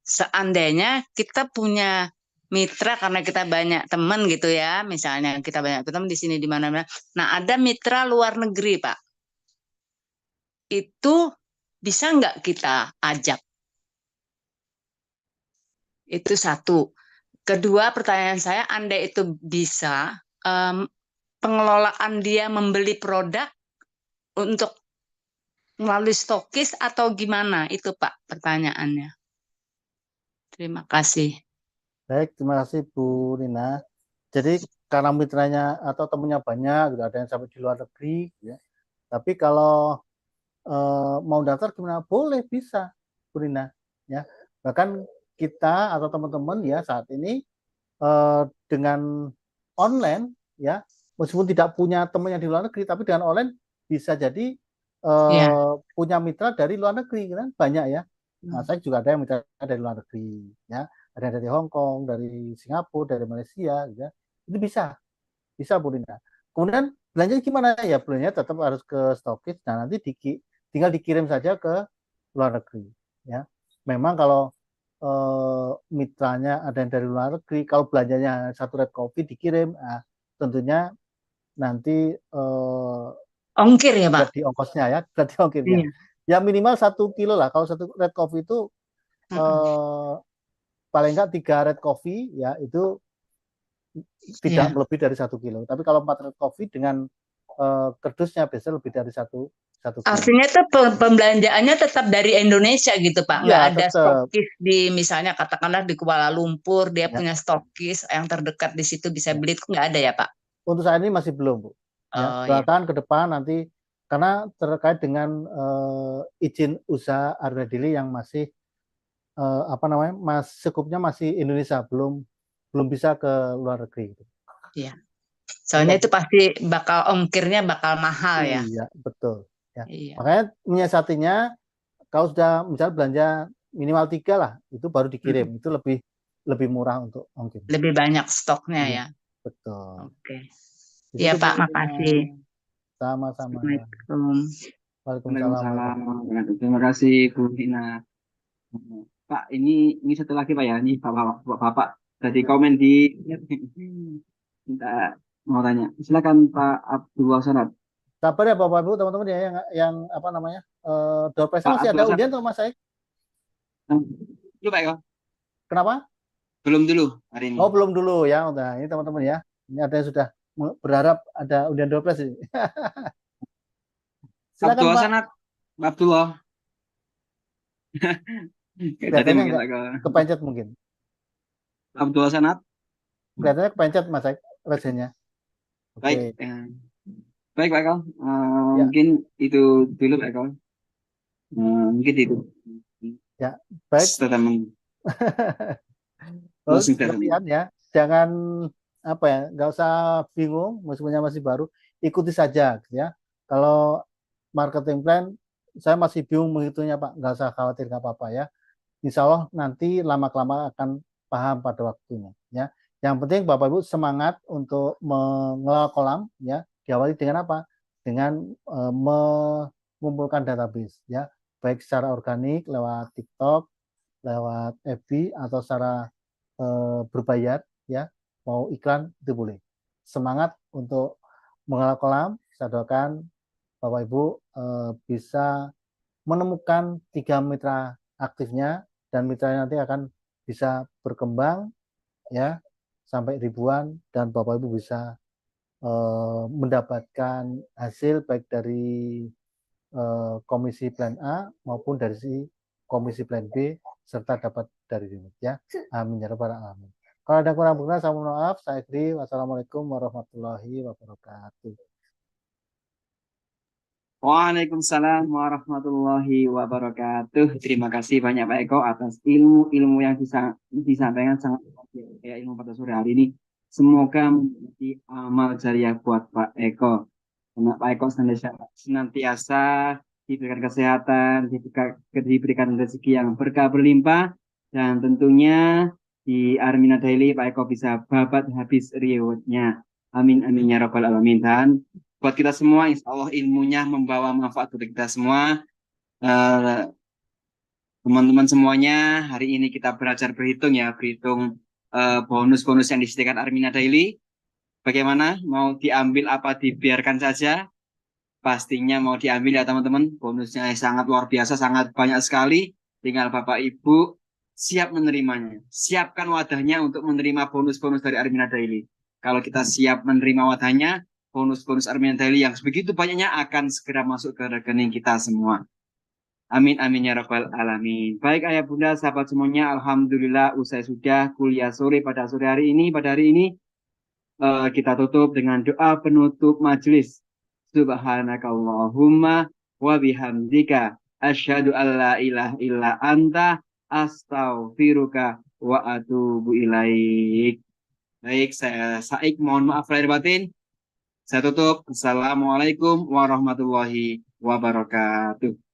seandainya kita punya mitra karena kita banyak teman gitu ya, misalnya kita banyak teman di sini di mana-mana. Nah, ada mitra luar negeri, Pak. Itu bisa nggak kita ajak? Itu satu. Kedua, pertanyaan saya, andai itu bisa, pengelolaan dia membeli produk untuk melalui stokis atau gimana? Itu Pak pertanyaannya. Terima kasih. Baik, terima kasih Bu Nina. Jadi karena mitranya atau temennya banyak, ada yang sampai di luar negeri, ya. Tapi kalau mau daftar gimana? Boleh, bisa, Bu Nina. Ya, bahkan kita atau teman-teman ya saat ini dengan online, ya, meskipun tidak punya teman yang di luar negeri, tapi dengan online bisa jadi punya mitra dari luar negeri, kan banyak ya. Nah, saya juga ada yang mitra dari luar negeri, ya, ada yang dari Hong Kong, dari Singapura, dari Malaysia, gitu ya. Itu bisa Bu Rina. Kemudian belanja gimana ya? Belanjanya tetap harus ke stokis, nah nanti tinggal dikirim saja ke luar negeri, ya. Memang kalau mitranya ada yang dari luar negeri, kalau belanjanya satu red coffee dikirim, nah, tentunya nanti ongkir ya Pak? Berarti ongkosnya ya, berarti ongkirnya. Iya. Ya minimal 1 kilo lah. Kalau satu red coffee itu paling enggak 3 red coffee ya itu tidak lebih dari 1 kilo. Tapi kalau 4 red coffee dengan kerdusnya biasanya lebih dari 1 kilo. Artinya itu pembelanjaannya tetap dari Indonesia gitu Pak, nggak ya, ada stokis di misalnya katakanlah di Kuala Lumpur dia punya stokis yang terdekat di situ bisa beli, itu nggak ada ya Pak? Untuk saat ini masih belum Bu. Ya, bahkan ke depan nanti karena terkait dengan izin usaha Armadilly yang masih skupnya masih Indonesia, belum bisa ke luar negeri. Iya. Soalnya itu pasti ongkirnya bakal mahal ya. Iya, betul. Ya. Iya. Makanya menyiasatinya kalau sudah misalnya belanja minimal 3 lah, itu baru dikirim. Itu lebih murah untuk ongkir. Lebih banyak stoknya ya. Betul. Oke. Ya Ditutup Pak, Bu Nina. makasih. Sama-sama. Assalamualaikum. Waalaikumsalam. Waalaikumsalam warahmatullahi wabarakatuh. Terima kasih Bu Hina. Pak, ini satu lagi Pak ya, ini Bapak tadi komen di minta mau tanya. Silakan Pak Abdul Sanad. Sabar ya Bapak Ibu teman-teman ya yang apa namanya? Door prize Pak masih Abdul ada Sanad. undian tuh Mas Said. Dulu Pak Eko. Kenapa? Belum dulu hari ini. Oh, belum dulu ya. Udah, ini teman-teman ya. Ini ada yang sudah berharap ada undian door prize ini. Silakan Abdul Pak. Sanad. Pak Abdullah. Kelihatannya mungkin enggak kepencet mungkin. Abdul Sanad. Kelihatannya kepencet Mas Said resennya. Baik. Oke. Baik Pak Eko. Ya. Mungkin itu dulu Pak Eko. Mungkin itu. Ya, baik. Statement. Oh, Closing pengertian statement. ya. Jangan apa ya, nggak usah bingung, meskipun masih baru, ikuti saja gitu ya. Kalau marketing plan, saya masih bingung menghitungnya Pak, nggak usah khawatir, nggak apa-apa ya. Insya Allah nanti lama-kelamaan akan paham pada waktunya ya. Yang penting Bapak Ibu semangat untuk mengelola kolam ya. Diawali dengan apa? Dengan mengumpulkan database ya, baik secara organik lewat TikTok, lewat FB atau secara berbayar ya, mau iklan itu boleh. Semangat untuk mengelola kolam. Saya doakan Bapak Ibu bisa menemukan 3 mitra aktifnya, dan mitranya nanti akan bisa berkembang ya sampai ribuan, dan Bapak Ibu bisa mendapatkan hasil baik dari komisi plan A maupun dari komisi plan B, serta dapat dari unit ya. Amin ya rabbal alamin. Kalau ada kurang berkenan saya mohon maaf. Saya akhiri. Wassalamualaikum warahmatullahi wabarakatuh. Waalaikumsalam warahmatullahi wabarakatuh. Terima kasih banyak Pak Eko atas ilmu-ilmu yang disampaikan, sangat ya, ilmu pada sore hari ini. Semoga menjadi amal jariah buat Pak Eko. Karena Pak Eko senantiasa diberikan kesehatan, diberikan rezeki yang berkah berlimpah, dan tentunya di Armina Daily Pak Eko bisa babat habis rewardnya. Amin amin ya rabbal alamin. Dan buat kita semua, insya Allah ilmunya membawa manfaat untuk kita semua. Teman-teman semuanya, hari ini kita belajar berhitung ya, berhitung bonus-bonus yang disediakan Armina Daily. Bagaimana? Mau diambil apa dibiarkan saja? Pastinya mau diambil ya teman-teman. Bonusnya sangat luar biasa, sangat banyak sekali. Tinggal Bapak Ibu siap menerimanya. Siapkan wadahnya untuk menerima bonus-bonus dari Armina Daily. Kalau kita siap menerima wadahnya, bonus-bonus Armina Daily yang begitu banyaknya akan segera masuk ke rekening kita semua. Amin amin ya rabbal alamin. Baik ayah bunda sahabat semuanya, alhamdulillah usai sudah kuliah sore pada sore hari ini. Pada hari ini kita tutup dengan doa penutup majelis. Subhanakallahumma wa bihamdika asyhadu an la ilaha illa anta astaghfiruka wa atubu ilaik. Baik, saya Saik, mohon maaf lahir batin. Saya tutup. Assalamualaikum warahmatullahi wabarakatuh.